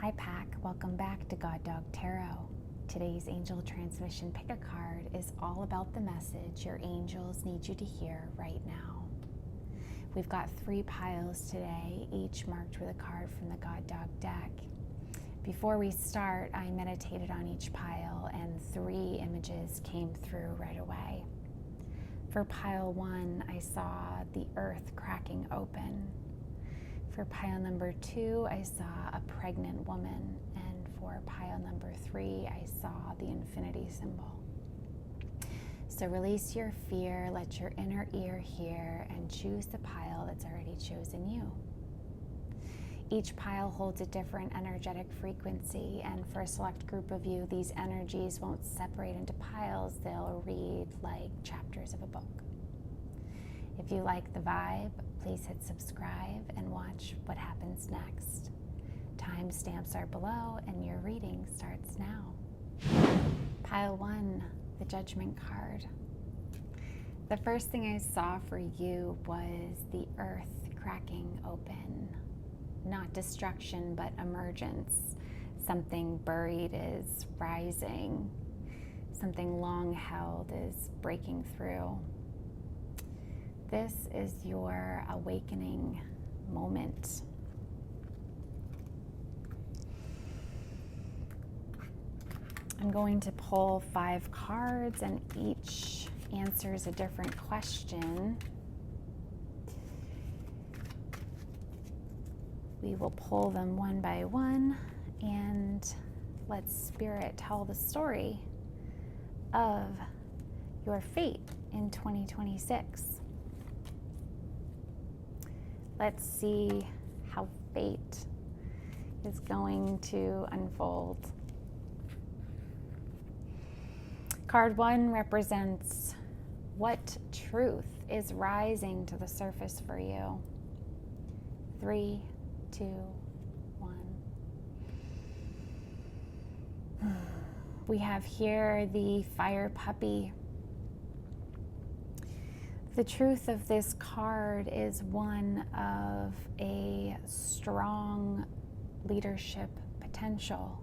Hi Pack, welcome back to God Dog Tarot. Today's angel transmission pick a card is all about the message your angels need you to hear right now. We've got 3 piles today, each marked with a card from the God Dog deck. Before we start, I meditated on each pile and 3 images came through right away. For pile 1, I saw the earth cracking open. For pile number 2, I saw a pregnant woman, and for pile number 3, I saw the infinity symbol. So release your fear, let your inner ear hear, and choose the pile that's already chosen you. Each pile holds a different energetic frequency, and for a select group of you, these energies won't separate into piles, they'll read like chapters of a book. If you like the vibe, please hit subscribe and watch what happens next. Timestamps are below and your reading starts now. Pile 1, the Judgment card. The first thing I saw for you was the earth cracking open. Not destruction, but emergence. Something buried is rising. Something long held is breaking through. This is your awakening moment. I'm going to pull 5 cards and each answers a different question. We will pull them one by one and let Spirit tell the story of your fate in 2026. Let's see how fate is going to unfold. Card 1 represents what truth is rising to the surface for you. 3, 2, 1. We have here the fire puppy. The truth of this card is one of a strong leadership potential.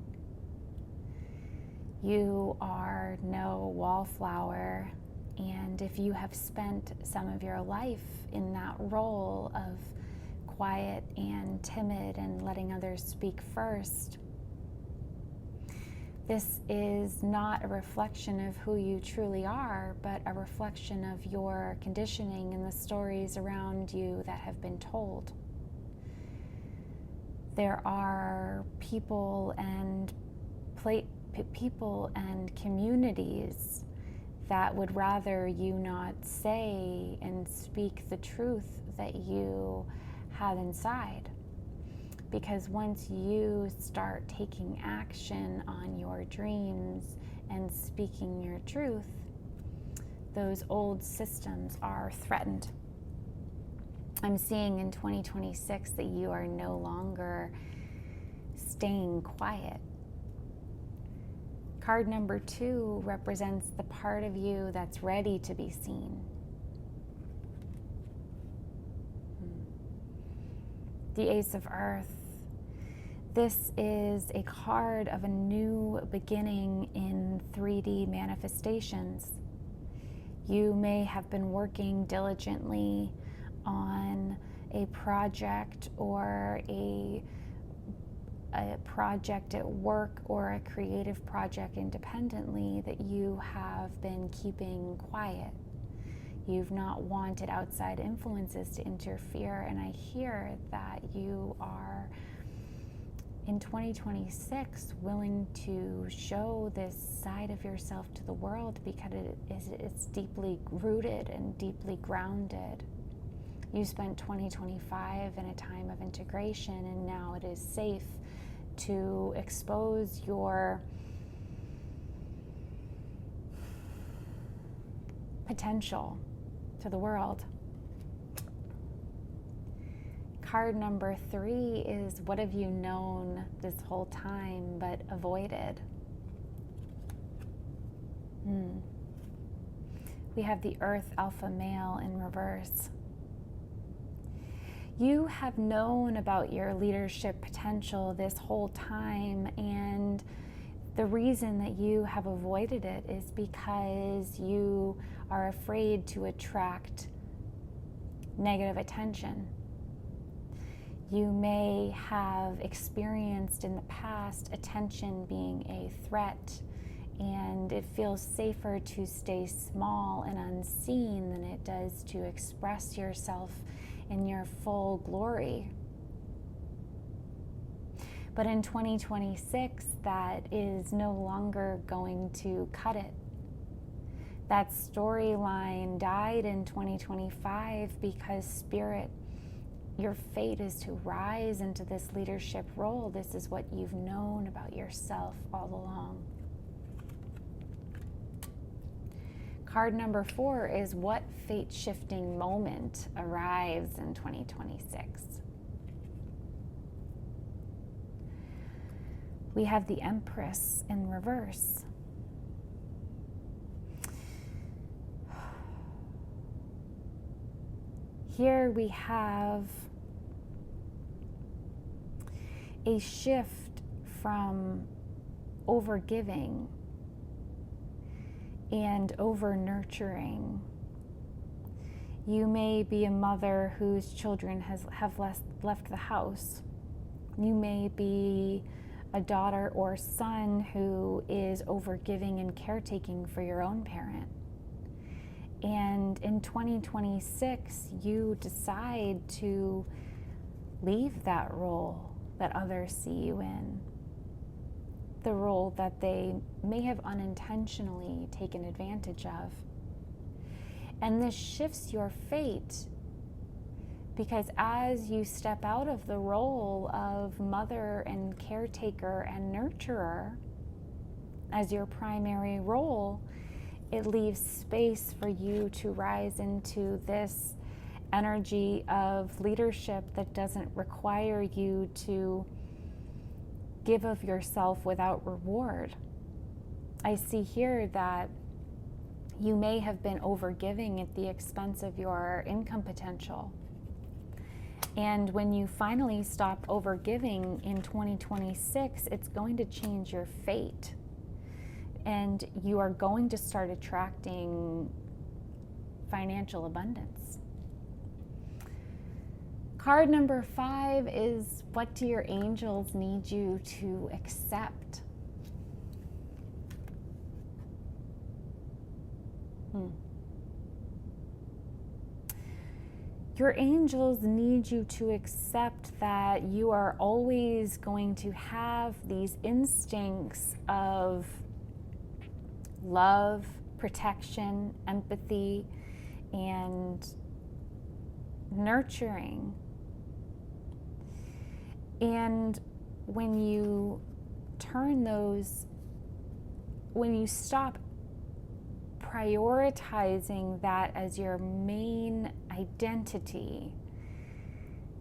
You are no wallflower, and if you have spent some of your life in that role of quiet and timid and letting others speak first, this is not a reflection of who you truly are, but a reflection of your conditioning and the stories around you that have been told. There are people and communities that would rather you not say and speak the truth that you have inside. Because once you start taking action on your dreams and speaking your truth, those old systems are threatened. I'm seeing in 2026 that you are no longer staying quiet. Card number 2 represents the part of you that's ready to be seen. The Ace of Earth. This is a card of a new beginning in 3D manifestations. You may have been working diligently on a project or a project at work or a creative project independently that you have been keeping quiet. You've not wanted outside influences to interfere, and I hear that you are in 2026 willing to show this side of yourself to the world because it's deeply rooted and deeply grounded. You spent 2025 in a time of integration, and now it is safe to expose your potential to the world. Card number 3 is what have you known this whole time but avoided? We have the Earth Alpha Male in reverse. You have known about your leadership potential this whole time, and the reason that you have avoided it is because you are afraid to attract negative attention. You may have experienced in the past attention being a threat, and it feels safer to stay small and unseen than it does to express yourself in your full glory. But in 2026, that is no longer going to cut it. That storyline died in 2025 because Spirit, your fate is to rise into this leadership role. This is what you've known about yourself all along. Card number 4 is what fate-shifting moment arrives in 2026. We have the Empress in reverse. Here we have a shift from overgiving and over-nurturing. You may be a mother whose children have left the house. You may be a daughter or son who is overgiving and caretaking for your own parent. And in 2026, you decide to leave that role that others see you in, the role that they may have unintentionally taken advantage of. And this shifts your fate, because as you step out of the role of mother and caretaker and nurturer as your primary role, it leaves space for you to rise into this energy of leadership that doesn't require you to give of yourself without reward. I see here that you may have been overgiving at the expense of your income potential. And when you finally stop overgiving in 2026, it's going to change your fate. And you are going to start attracting financial abundance. Card number 5 is, what do your angels need you to accept? Your angels need you to accept that you are always going to have these instincts of love, protection, empathy, and nurturing. And when you turn those, when you stop prioritizing that as your main identity,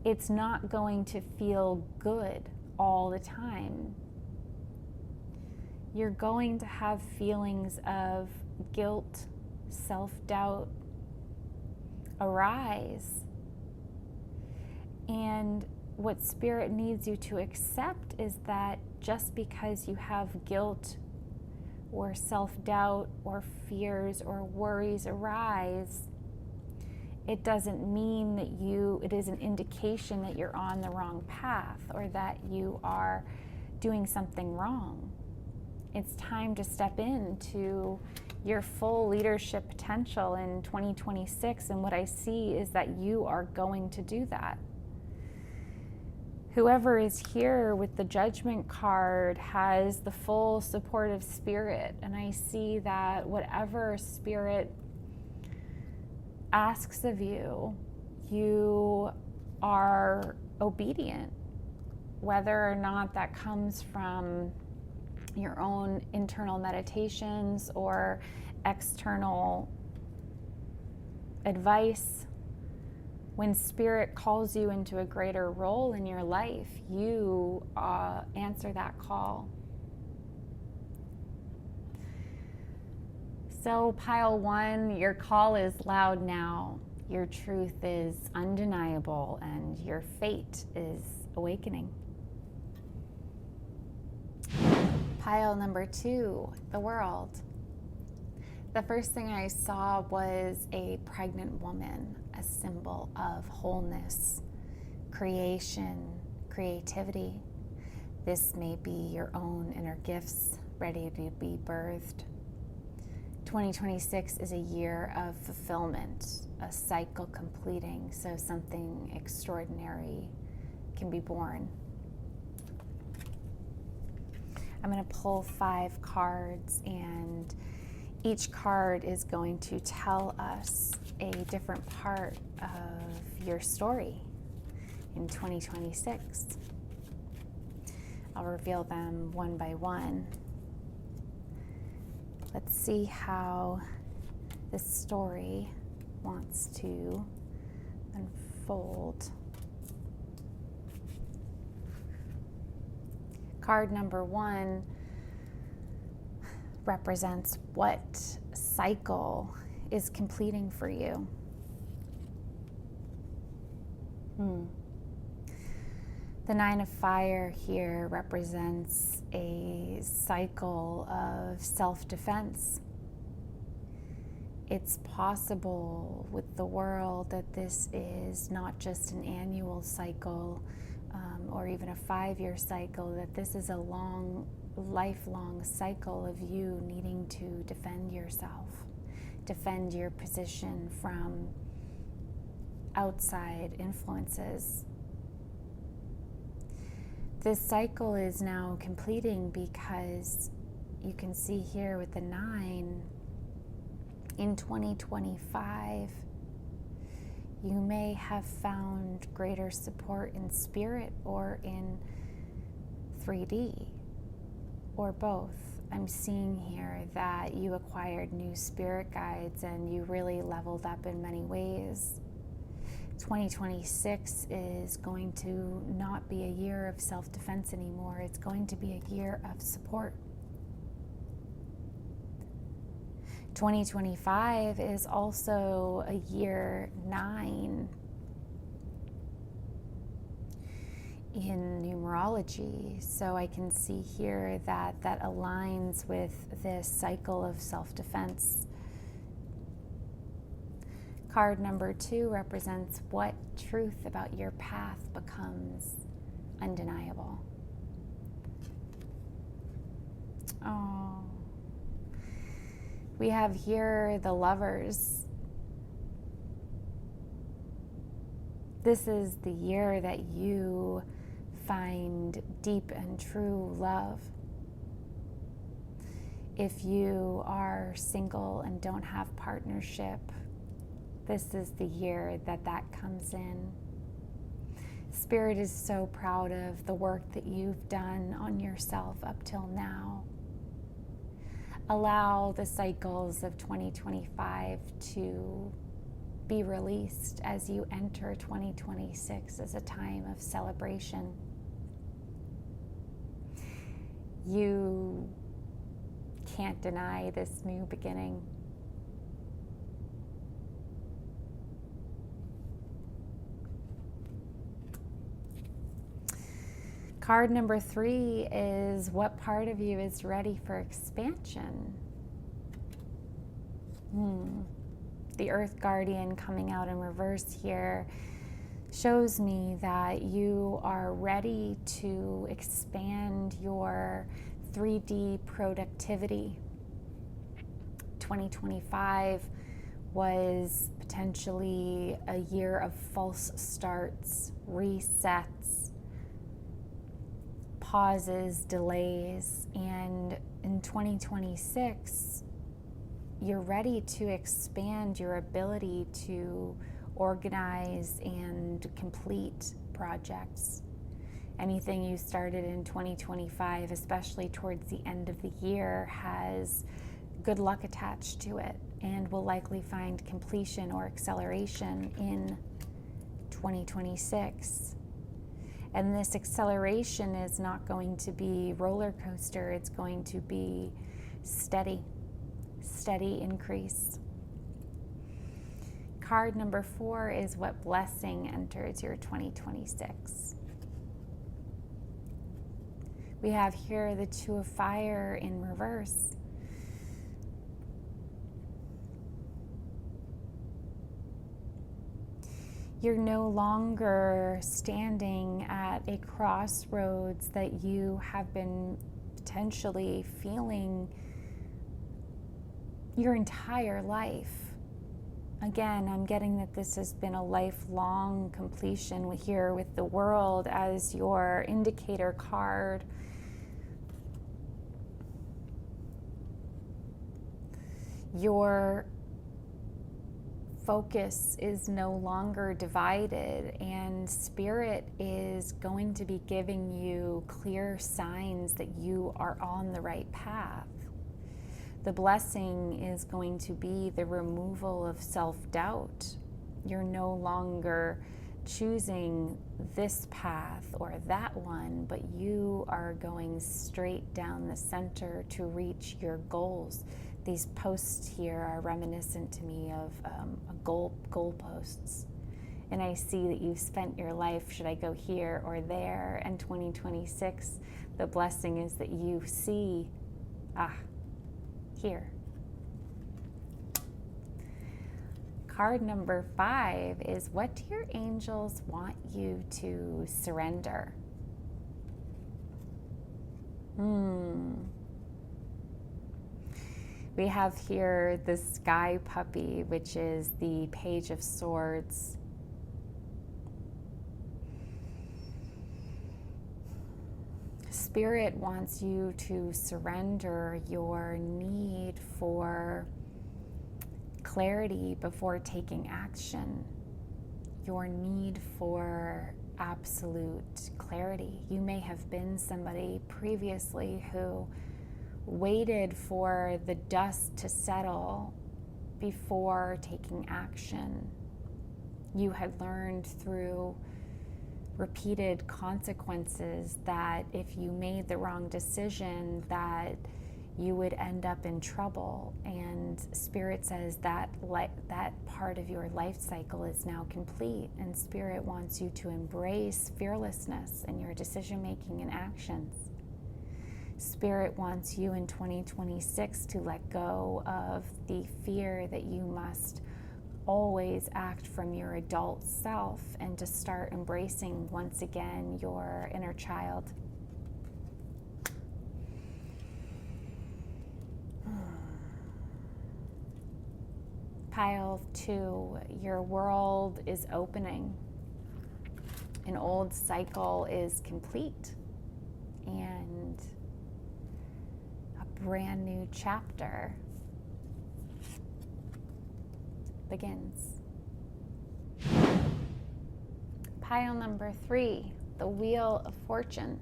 it's not going to feel good all the time. You're going to have feelings of guilt, self-doubt arise. And what Spirit needs you to accept is that just because you have guilt or self-doubt or fears or worries arise, it doesn't mean that it is an indication that you're on the wrong path or that you are doing something wrong. It's time to step into your full leadership potential in 2026, and what I see is that you are going to do that. Whoever is here with the Judgment card has the full support of Spirit, and I see that whatever Spirit asks of you, you are obedient, whether or not that comes from your own internal meditations or external advice. When Spirit calls you into a greater role in your life, you answer that call. So pile 1, your call is loud now. Your truth is undeniable and your fate is awakening. Pile number 2, the world. The first thing I saw was a pregnant woman, a symbol of wholeness, creation, creativity. This may be your own inner gifts ready to be birthed. 2026 is a year of fulfillment, a cycle completing, so something extraordinary can be born. I'm going to pull 5 cards, and each card is going to tell us a different part of your story in 2026. I'll reveal them one by one. Let's see how this story wants to unfold. Card number 1 represents what cycle is completing for you. The 9 of Fire here represents a cycle of self-defense. It's possible with the world that this is not just an annual cycle or even a 5-year cycle, that this is a lifelong cycle of you needing to defend yourself, defend your position from outside influences. This cycle is now completing because you can see here with the 9, in 2025, you may have found greater support in spirit or in 3D, or both. I'm seeing here that you acquired new spirit guides and you really leveled up in many ways. 2026 is going to not be a year of self-defense anymore. It's going to be a year of support. 2025 is also a year 9 in numerology. So I can see here that that aligns with this cycle of self-defense. Card number 2 represents what truth about your path becomes undeniable. Oh. We have here the Lovers. This is the year that you find deep and true love. If you are single and don't have partnership, this is the year that that comes in. Spirit is so proud of the work that you've done on yourself up till now. Allow the cycles of 2025 to be released as you enter 2026 as a time of celebration. You can't deny this new beginning. Card number 3 is what part of you is ready for expansion? The Earth Guardian coming out in reverse here shows me that you are ready to expand your 3D productivity. 2025 was potentially a year of false starts, resets, pauses, delays, and in 2026, you're ready to expand your ability to organize and complete projects. Anything you started in 2025, especially towards the end of the year, has good luck attached to it and will likely find completion or acceleration in 2026. And this acceleration is not going to be roller coaster, it's going to be steady increase. Card number 4 is what blessing enters your 2026. We have here the Two of Fire in reverse. You're no longer standing at a crossroads that you have been potentially feeling your entire life. Again, I'm getting that this has been a lifelong completion here with the World as your indicator card. Your focus is no longer divided, and Spirit is going to be giving you clear signs that you are on the right path. The blessing is going to be the removal of self-doubt. You're no longer choosing this path or that one, but you are going straight down the center to reach your goals. These posts here are reminiscent to me of goalposts. And I see that you've spent your life, should I go here or there? And 2026, the blessing is that you see, here. Card number 5 is, what do your angels want you to surrender? We have here the Sky Puppy, which is the Page of Swords. Spirit wants you to surrender your need for clarity before taking action, your need for absolute clarity. You may have been somebody previously who waited for the dust to settle before taking action. You had learned through repeated consequences that if you made the wrong decision, that you would end up in trouble. And Spirit says that that part of your life cycle is now complete, and Spirit wants you to embrace fearlessness in your decision making and actions. Spirit wants you in 2026 to let go of the fear that you must always act from your adult self and to start embracing once again your inner child. Pile 2, your world is opening. An old cycle is complete, and a brand new chapter begins. Pile number 3, the Wheel of Fortune.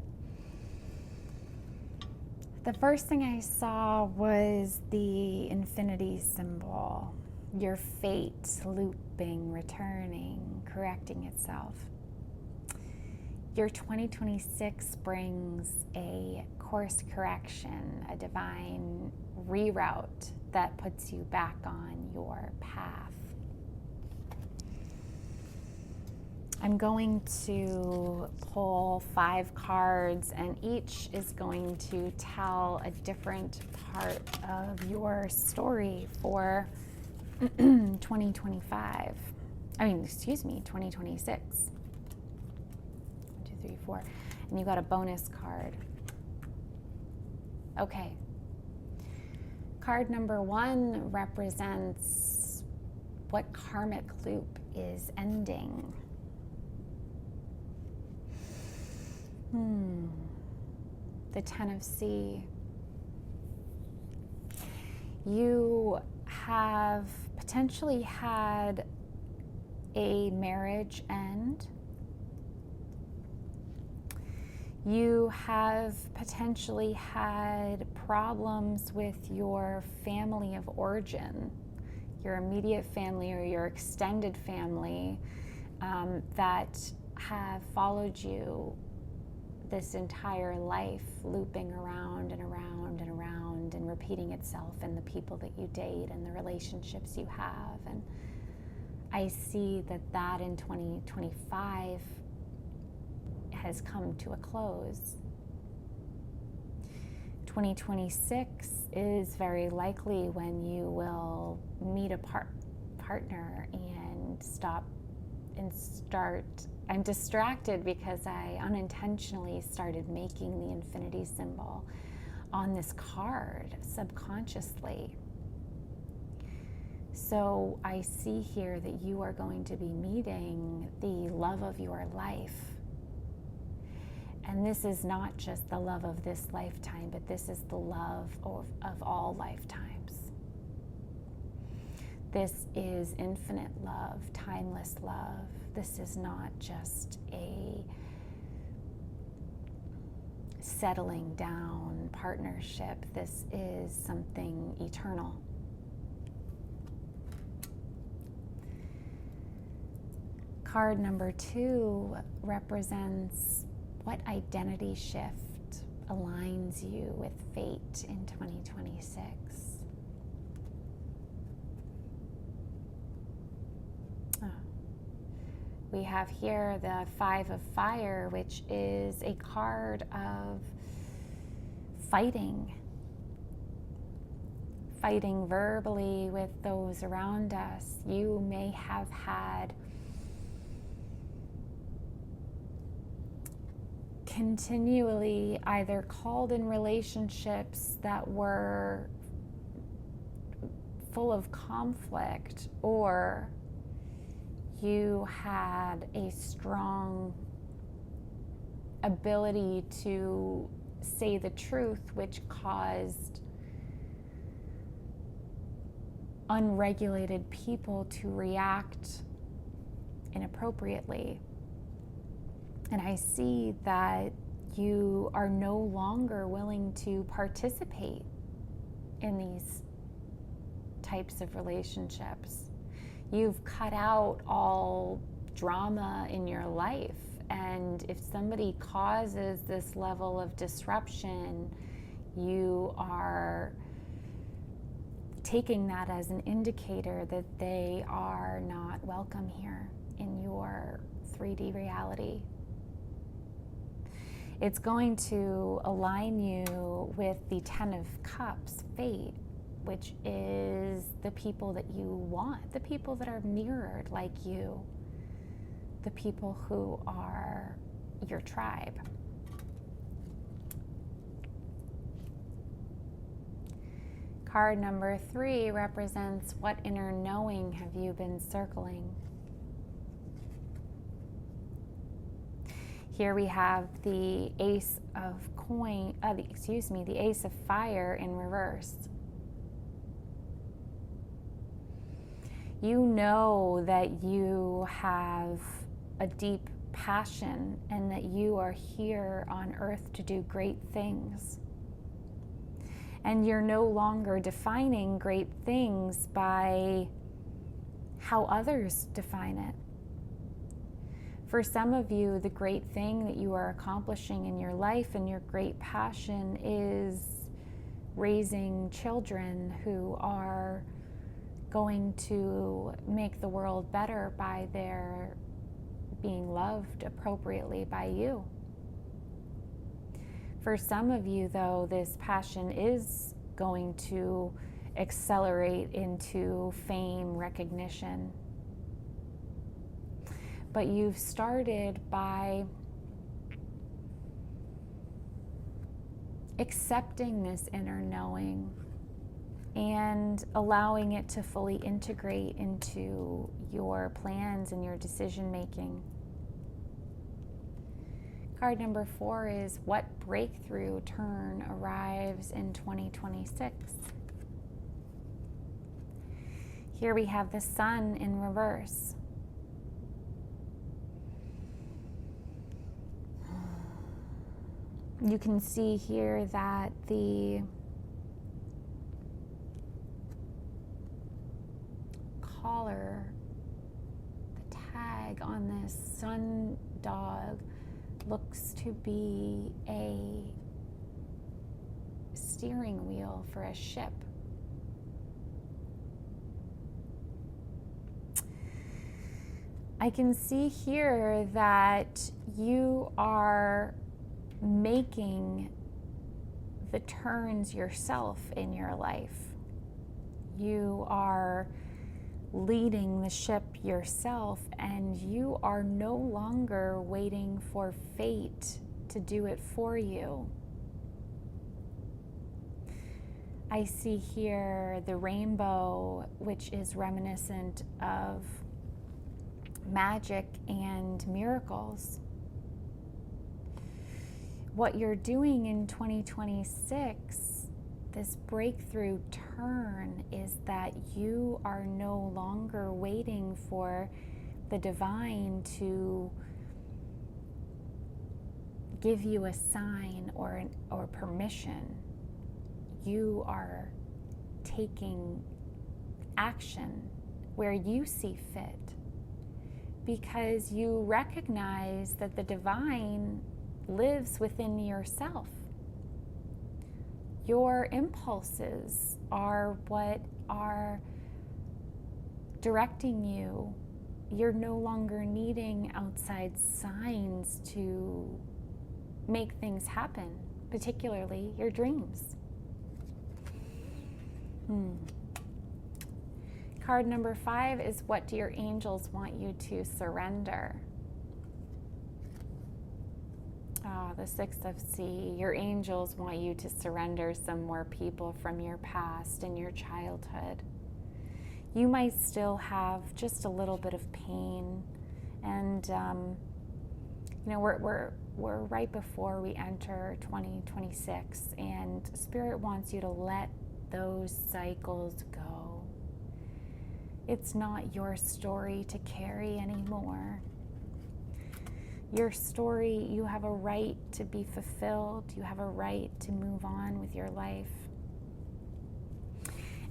The first thing I saw was the infinity symbol, your fate looping, returning, correcting itself. Your 2026 brings a course correction, a divine reroute that puts you back on your path. I'm going to pull 5 cards, and each is going to tell a different part of your story for 2025. 2026. 1, 2, 3, 4. And you got a bonus card. Okay. Card number 1 represents what karmic loop is ending. The Ten of Sea. You have potentially had a marriage end. You have potentially had problems with your family of origin, your immediate family or your extended family that have followed you this entire life, looping around and around and around and repeating itself in the people that you date and the relationships you have. And I see that in 2025 has come to a close. 2026 is very likely when you will meet a partner and start. I'm distracted because I unintentionally started making the infinity symbol on this card subconsciously. So I see here that you are going to be meeting the love of your life. And this is not just the love of this lifetime, but this is the love of all lifetimes. This is infinite love, timeless love. This is not just a settling down partnership. This is something eternal. Card number 2 represents what identity shift aligns you with fate in 2026. We have here the 5 of Fire, which is a card of fighting verbally with those around us. You may have had continually either called in relationships that were full of conflict, or you had a strong ability to say the truth, which caused unregulated people to react inappropriately. And I see that you are no longer willing to participate in these types of relationships. You've cut out all drama in your life. And if somebody causes this level of disruption, you are taking that as an indicator that they are not welcome here in your 3D reality. It's going to align you with the 10 of Cups, fate, which is the people that you want, the people that are mirrored like you, the people who are your tribe. Card number 3 represents what inner knowing have you been circling. Here we have the Ace of the Ace of Fire in reverse. You know that you have a deep passion and that you are here on earth to do great things. And you're no longer defining great things by how others define it. For some of you, the great thing that you are accomplishing in your life and your great passion is raising children who are going to make the world better by their being loved appropriately by you. For some of you, though, this passion is going to accelerate into fame, recognition. But you've started by accepting this inner knowing and allowing it to fully integrate into your plans and your decision making. Card number 4 is what breakthrough turn arrives in 2026. Here we have the Sun in reverse. You can see here that the collar, the tag on this sun dog looks to be a steering wheel for a ship. I can see here that you are making the turns yourself in your life. You are leading the ship yourself, and you are no longer waiting for fate to do it for you. I see here the rainbow, which is reminiscent of magic and miracles. What you're doing in 2026, this breakthrough turn, is that you are no longer waiting for the divine to give you a sign or permission. You are taking action where you see fit, because you recognize that the divine lives within yourself. Your impulses are what are directing you. You're no longer needing outside signs to make things happen, particularly your dreams. Card number 5 is, what do your angels want you to surrender? The 6 of C. Your angels want you to surrender some more people from your past and your childhood. You might still have just a little bit of pain, and we're right before we enter 2026, and Spirit wants you to let those cycles go. It's not your story to carry anymore. Your story, you have a right to be fulfilled. You have a right to move on with your life.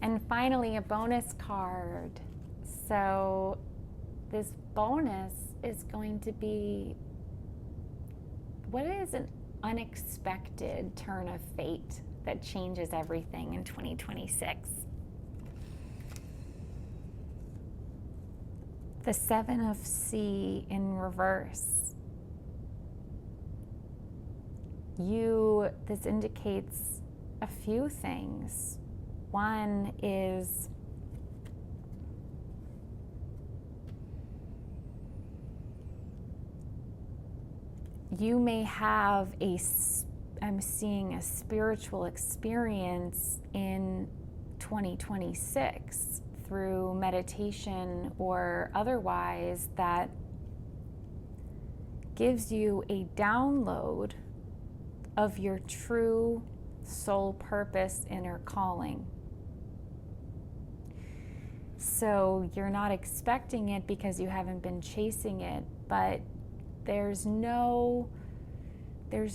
And finally, a bonus card. So this bonus is going to be, what is an unexpected turn of fate that changes everything in 2026? The 7 of C in reverse. This indicates a few things. One is you may have I'm seeing a spiritual experience in 2026 through meditation or otherwise that gives you a download of your true soul purpose, inner calling. So you're not expecting it because you haven't been chasing it, but there's no, I'm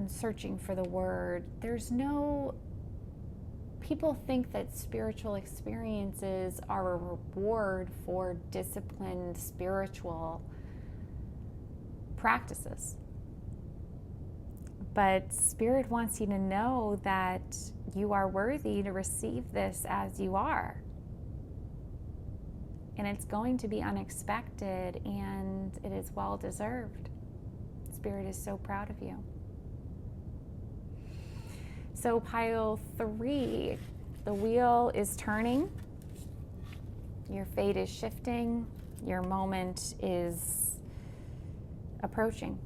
searching for the word. People think that spiritual experiences are a reward for disciplined spiritual practices. But Spirit wants you to know that you are worthy to receive this as you are. And it's going to be unexpected, and it is well deserved. Spirit is so proud of you. So pile 3, the wheel is turning. Your fate is shifting. Your moment is approaching.